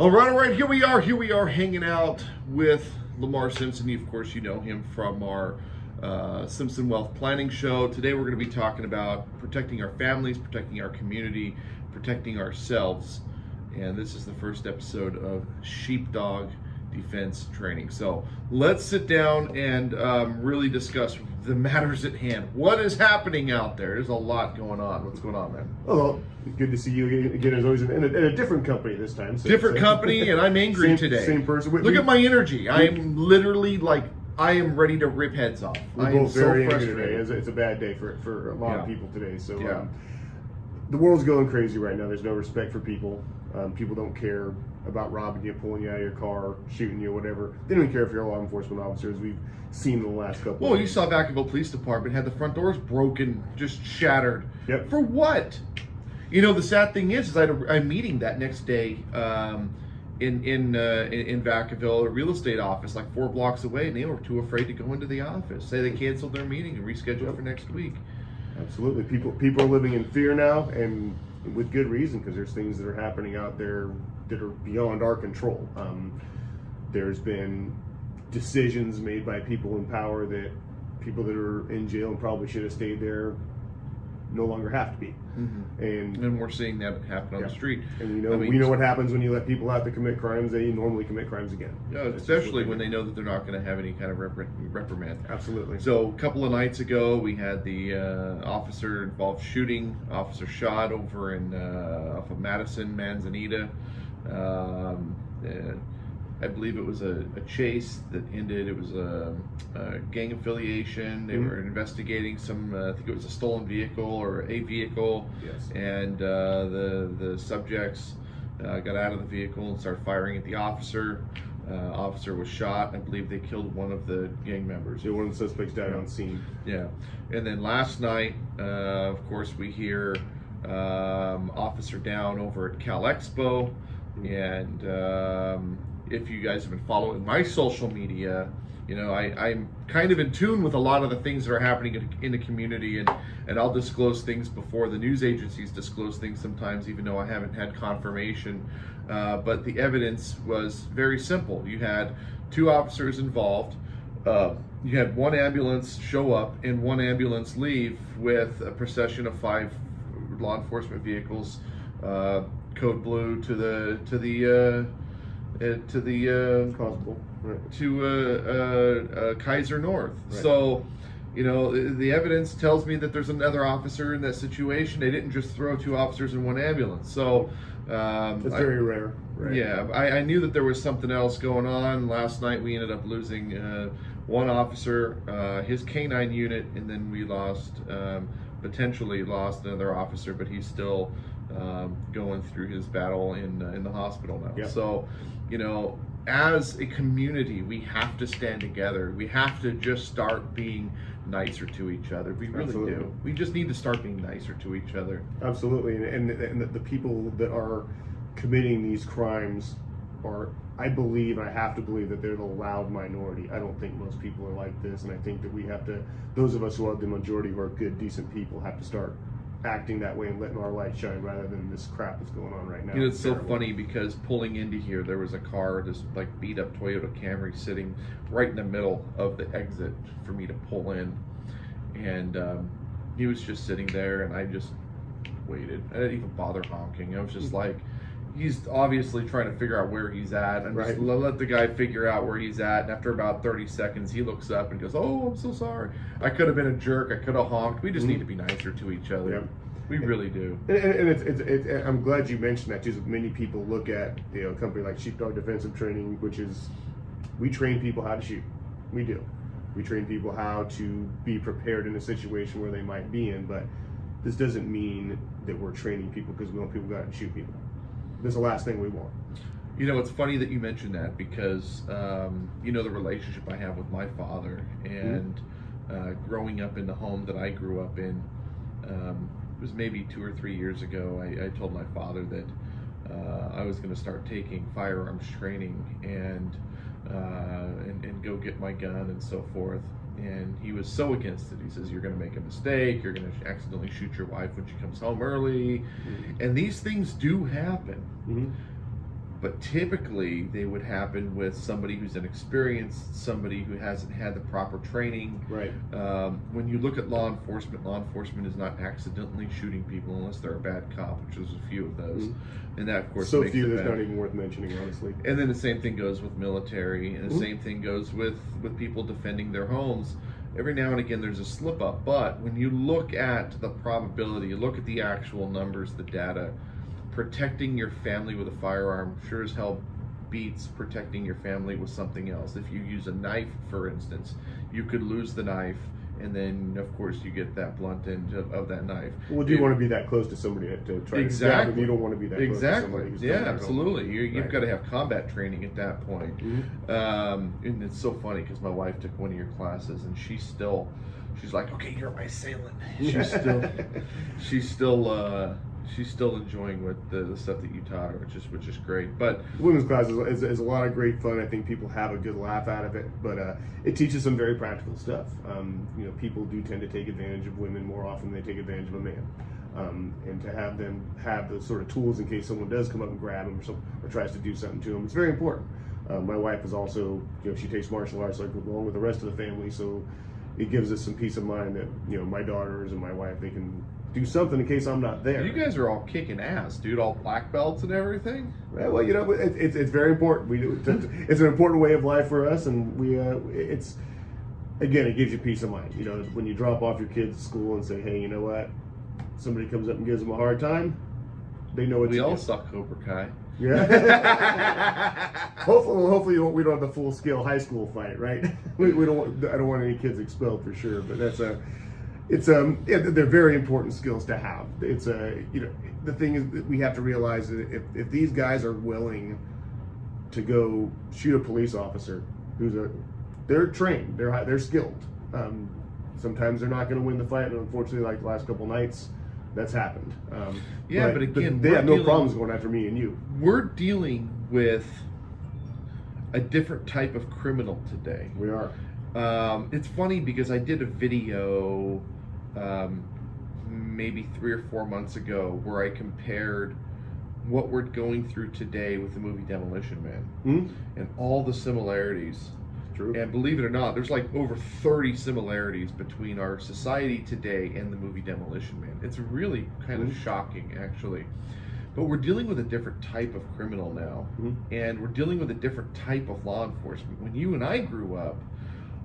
All right, here we are hanging out with Lamar Simpson. Of course, you know him from our Simpson Wealth Planning Show. Today we're going to be talking about protecting our families, protecting our community, protecting ourselves. And this is the first episode of Sheepdog Defense Training. So let's sit down and really discuss the matters at hand. What is happening out there? There's a lot going on. What's going on, man? Well, good to see you again, as always, in a different company this time. Different company, and I'm angry today. Same person. Look at my energy. I am literally like, I am ready to rip heads off. We're both very angry today. It's a bad day for a lot of people today. So the world's going crazy right now. There's no respect for people. People don't care about robbing you, pulling you out of your car, shooting you, whatever. They don't even care if you're a law enforcement officer, as we've seen in the last couple of Well, years. you saw Vacaville Police Department had the front doors broken, just shattered. Yep. For what? You know, the sad thing is I had a meeting that next day in Vacaville, a real estate office, like 4 blocks away, and they were too afraid to go into the office. Say they canceled their meeting and rescheduled for next week. Absolutely. People are living in fear now, and with good reason, because there's things that are happening out there that are beyond our control. There's been decisions made by people in power that people that are in jail and probably should have stayed there no longer have to be. Mm-hmm. And we're seeing that happen on the street. And we know what happens when you let people out to commit crimes. They normally commit crimes again. Yeah, especially when they know that they're not going to have any kind of reprimand. Absolutely. So a couple of nights ago, we had the officer involved shooting. Officer shot over in off of Madison, Manzanita. I believe it was a chase that ended. It was a gang affiliation. They were investigating some, I think it was a stolen vehicle or a vehicle. Yes. And the subjects got out of the vehicle and started firing at the officer. Officer was shot. I believe they killed one of the gang members. Yeah, one of the suspects died on scene. Yeah. And then last night, of course, we hear officer down over at Cal Expo. And if you guys have been following my social media, you know, I'm kind of in tune with a lot of the things that are happening in the community, and I'll disclose things before the news agencies disclose things sometimes, even though I haven't had confirmation. But the evidence was very simple. You had 2 officers involved. You had 1 ambulance show up and 1 ambulance leave with a procession of 5 law enforcement vehicles, code blue to the Constable, right. to Kaiser North. Right. So, you know, the evidence tells me that there's another officer in that situation. They didn't just throw 2 officers in 1 ambulance. So it's very rare. Right. Yeah, I knew that there was something else going on. Last night we ended up losing 1 officer, his K-9 unit, and then we potentially lost another officer, but he's still going through his battle in the hospital now. Yeah. So, you know, as a community, we have to stand together. We have to just start being nicer to each other. We really do. We just need to start being nicer to each other. Absolutely. And the people that are committing these crimes are, I believe, and I have to believe, that they're the loud minority. I don't think most people are like this, and I think that we have to, those of us who are the majority, who are good, decent people, have to start acting that way and letting our light shine rather than this crap that's going on right now. You know, it's so funny because pulling into here, there was a car, this like beat up Toyota Camry, sitting right in the middle of the exit for me to pull in, and he was just sitting there, and I just waited. I didn't even bother honking. I was just like, he's obviously trying to figure out where he's at, and just let the guy figure out where he's at. And after about 30 seconds, he looks up and goes, "Oh, I'm so sorry. I could have been a jerk. I could have honked." We just need to be nicer to each other. Yep. We really do. And it's I'm glad you mentioned that too. Many people look at a company like Sheepdog Defensive Training, which is, we train people how to shoot. We do. We train people how to be prepared in a situation where they might be in. But this doesn't mean that we're training people because we want people to go out and shoot people. That's the last thing we want. You know, it's funny that you mentioned that because, you know, the relationship I have with my father, and growing up in the home that I grew up in, it was maybe 2 or 3 years ago, I told my father that I was going to start taking firearms training and go get my gun and so forth. And he was so against it. He says, "You're going to make a mistake. You're going to accidentally shoot your wife when she comes home early." And these things do happen. but typically they would happen with somebody who's inexperienced, somebody who hasn't had the proper training. Right. When you look at law enforcement is not accidentally shooting people unless they're a bad cop, which there's a few of those. And that, of course, so makes few it that's bad. not even worth mentioning, honestly. And then the same thing goes with military, and the same thing goes with people defending their homes. Every now and again there's a slip up, but when you look at the probability, you look at the actual numbers, the data, protecting your family with a firearm sure as hell beats protecting your family with something else. If you use a knife, for instance, you could lose the knife, and then of course you get that blunt end of that knife. Well, do you want to be that close to somebody to try to stab them? You don't want to be that close to somebody who's absolutely. You've Right. got to have combat training at that point. And it's so funny because my wife took one of your classes, and she's like, okay, you're my assailant. She's still enjoying what the stuff that you taught her, which is great. But women's class is a lot of great fun. I think people have a good laugh out of it, but it teaches some very practical stuff. People do tend to take advantage of women more often than they take advantage of a man. And to have them have those sort of tools in case someone does come up and grab them or tries to do something to them, it's very important. My wife is also, she takes martial arts like along with the rest of the family, so it gives us some peace of mind that my daughters and my wife, they can do something in case I'm not there. You guys are all kicking ass, dude. All black belts and everything. Well, it's very important. It's an important way of life for us, and it gives you peace of mind. When you drop off your kids at school and say, hey, you know what? Somebody comes up and gives them a hard time, they know what to do. We all suck Cobra Kai. Yeah. hopefully we don't have the full scale high school fight, right? I don't want any kids expelled for sure, but they're very important skills to have. The thing is that we have to realize that if these guys are willing to go shoot a police officer they're trained, they're skilled. Sometimes they're not going to win the fight, and unfortunately, like the last couple nights, that's happened. But again, they have no problems going after me and you. We're dealing with a different type of criminal today. We are. It's funny because I did a video maybe 3 or 4 months ago where I compared what we're going through today with the movie Demolition Man and all the similarities. True. And believe it or not, there's like over 30 similarities between our society today and the movie Demolition Man. It's really kind of shocking, actually. But we're dealing with a different type of criminal now, and we're dealing with a different type of law enforcement. When you and I grew up,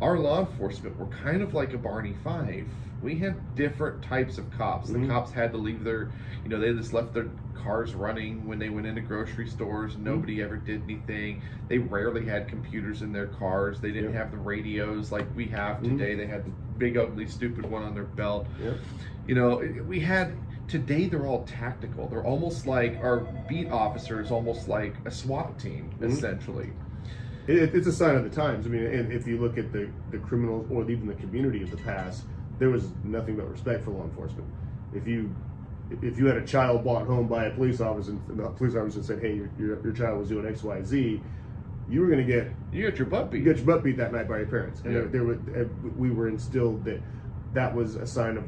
our law enforcement were kind of like a Barney Fife. We had different types of cops. The cops had to leave they just left their cars running when they went into grocery stores. Nobody ever did anything. They rarely had computers in their cars. They didn't have the radios like we have today. They had the big, ugly, stupid one on their belt. Today they're all tactical. They're almost like our beat officer is almost like a SWAT team, essentially. It's a sign of the times. I mean, and if you look at the criminals or even the community of the past, there was nothing but respect for law enforcement. If you had a child brought home by a police officer and the police officer said, hey, your child was doing X, Y, Z, you were going to get your butt beat. You got your butt beat that night by your parents. And we were instilled that was a sign of,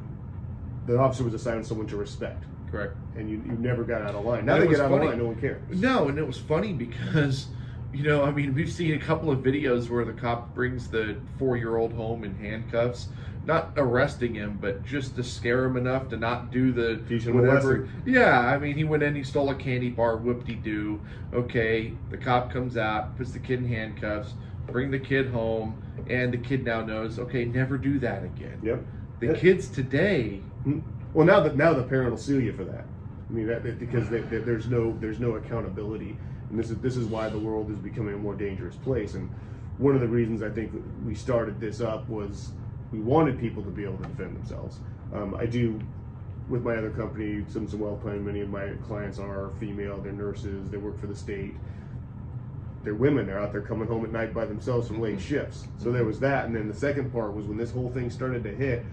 the officer was a sign of someone to respect. Correct. And you never got out of line. Now they get out of line, no one cares. No, and it was funny because, we've seen a couple of videos where the cop brings the 4-year-old home in handcuffs, not arresting him, but just to scare him enough to not do the whatever. Yeah, he went in, he stole a candy bar, whoop-de-doo. Okay, the cop comes out, puts the kid in handcuffs, bring the kid home, and the kid now knows, okay, never do that again. Yep. The kids today. Well, now the parent will sue you for that. Because there's no accountability, and this is why the world is becoming a more dangerous place. And one of the reasons I think we started this up was we wanted people to be able to defend themselves. I do, with my other company, some wealth planning. Many of my clients are female. They're nurses. They work for the state. They're women. They're out there coming home at night by themselves from late shifts. So there was that, and then the second part was when this whole thing started to hit.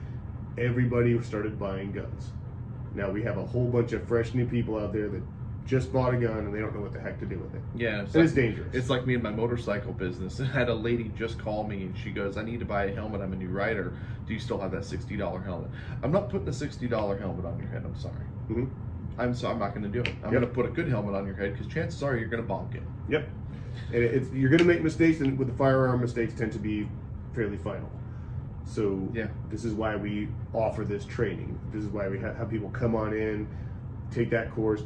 Everybody started buying guns. Now we have a whole bunch of fresh new people out there that just bought a gun and they don't know what the heck to do with it. Yeah, it's dangerous. It's like me and my motorcycle business. I had a lady just call me and she goes, I need to buy a helmet. I'm a new rider. Do you still have that $60 helmet? I'm not putting a $60 helmet on your head. I'm sorry. I'm not going to do it. I'm going to put a good helmet on your head because chances are you're going to bonk it. Yep. And you're going to make mistakes, and with the firearm, mistakes tend to be fairly final. So this is why we offer this training. This is why we have people come on in, take that course.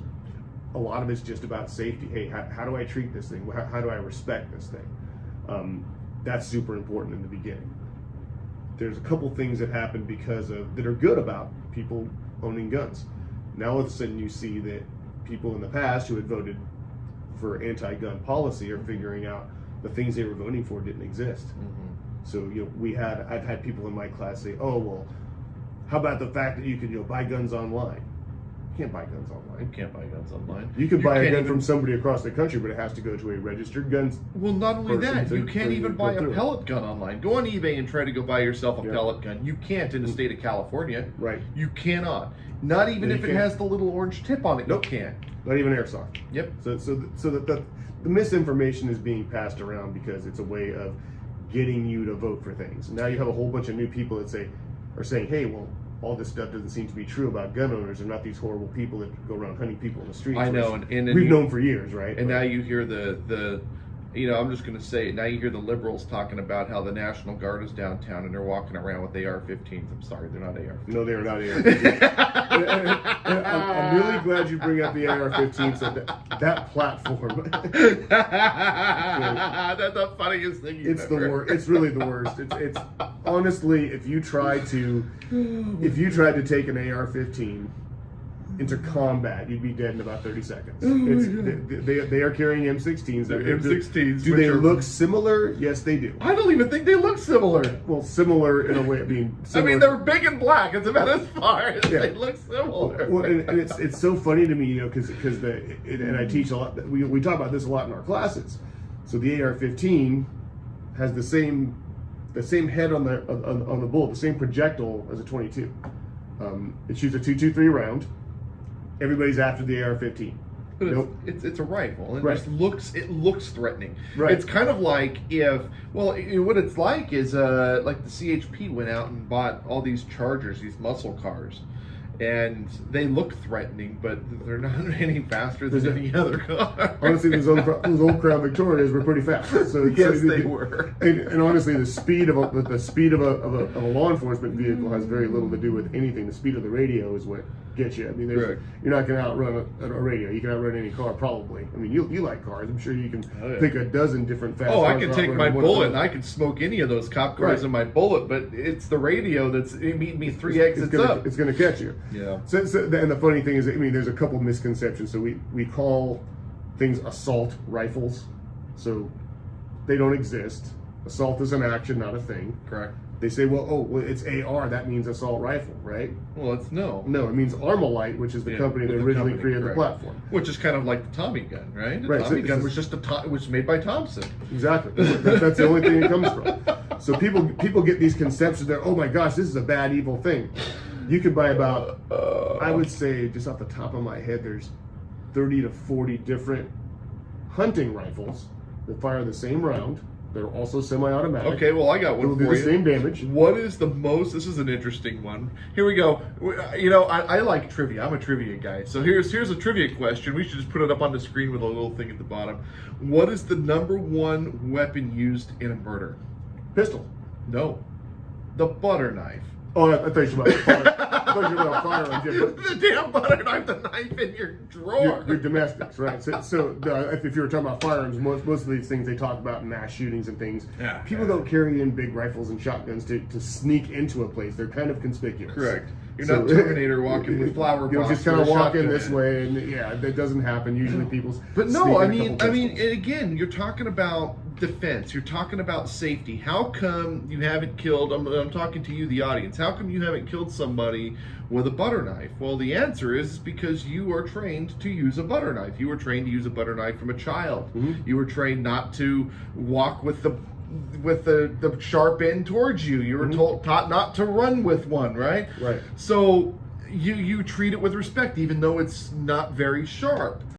A lot of it's just about safety. Hey, how do I treat this thing? How do I respect this thing? That's super important in the beginning. There's a couple things that happen that are good about people owning guns. Now all of a sudden you see that people in the past who had voted for anti-gun policy are figuring out the things they were voting for didn't exist. So I've had people in my class say, "Oh well, how about the fact that you can buy guns online?" You can't buy guns online. You can't buy guns online. You can buy a gun from somebody across the country, but it has to go to a registered guns. Well, not only that, you can't even buy a pellet gun online. Go on eBay and try to go buy yourself a pellet gun. You can't in the state of California. Right. You cannot. Not even if it has the little orange tip on it. Nope. You can't. Not even airsoft. Yep. So the misinformation is being passed around because it's a way of getting you to vote for things. Now you have a whole bunch of new people that are saying, "Hey, well, all this stuff doesn't seem to be true about gun owners. They're not these horrible people that go around hunting people in the streets." I know, and we've known for years, right? And now you hear I'm just going to say it. Now you hear the liberals talking about how the National Guard is downtown and they're walking around with AR-15s. I'm sorry, they're not AR-15s. No, they're not AR-15s. I'm really glad you bring up the AR-15. So that platform. That's the funniest thing you've It's the worst. It's really the worst. It's honestly, if you tried to take an AR-15 into combat, you'd be dead in about 30 seconds. They are carrying M16s. They're M16s. Do they look similar? Yes, they do. I don't even think they look similar. Well, similar in a way of being similar. I mean, they're big and black. It's about as far as they look similar. Well, and it's so funny to me, because and I teach a lot. We talk about this a lot in our classes. So the AR-15 has the same head on the bullet, the same projectile as a .22. It shoots a .223 round. Everybody's after the AR-15. But it's a rifle. It just looks threatening. Right. It's kind of like what it's like is like the CHP went out and bought all these Chargers, these muscle cars, and they look threatening, but they're not any faster than any other car. Honestly, those old Crown Victorias were pretty fast. So yes, they were. And honestly, the speed of a law enforcement vehicle has very little to do with anything. The speed of the radio is what gets you. I mean, you're not going to outrun a radio. You can outrun any car, probably. I mean, you like cars. I'm sure you can pick a dozen different fast cars. I can take my bullet and I can smoke any of those cop cars in my bullet, but it's the radio that's meeting me three exits up. It's going to catch you. Yeah. So, and the funny thing is, I mean, there's a couple misconceptions. So we call things assault rifles. So they don't exist. Assault is an action, not a thing. Correct. They say, well, it's AR, that means assault rifle, right? Well, it's no. No, it means Armalite, which is the company that originally created the platform. Which is kind of like the Tommy gun, right? The Tommy gun was just was made by Thompson. Exactly. That's the only thing it comes from. So people get these conceptions that, oh my gosh, this is a bad, evil thing. You could buy about, I would say, just off the top of my head, there's 30 to 40 different hunting rifles that fire the same round. They're also semi-automatic. Okay, well, I got one for you. They'll do the same damage. What is the most? This is an interesting one. Here we go. I like trivia. I'm a trivia guy. So here's a trivia question. We should just put it up on the screen with a little thing at the bottom. What is the #1 weapon used in a murder? Pistol. No. The butter knife. Oh, I thought you were about firearms. The damn butter knife, the knife in your drawer. Your domestics, right? So if you were talking about firearms, most of these things they talk about mass shootings and things. Yeah, people don't carry in big rifles and shotguns to sneak into a place. They're kind of conspicuous. Correct. You're not Terminator walking with flower pots. Just kind of walk in this way, and that doesn't happen. Usually people. But no, I mean, and again, you're talking about defense. You're talking about safety. How come you haven't killed? I'm talking to you, the audience. How come you haven't killed somebody with a butter knife? Well, the answer is because you are trained to use a butter knife. You were trained to use a butter knife from a child. Mm-hmm. You were trained not to walk with the sharp end towards you. You were taught not to run with one, right? Right. So you treat it with respect, even though it's not very sharp.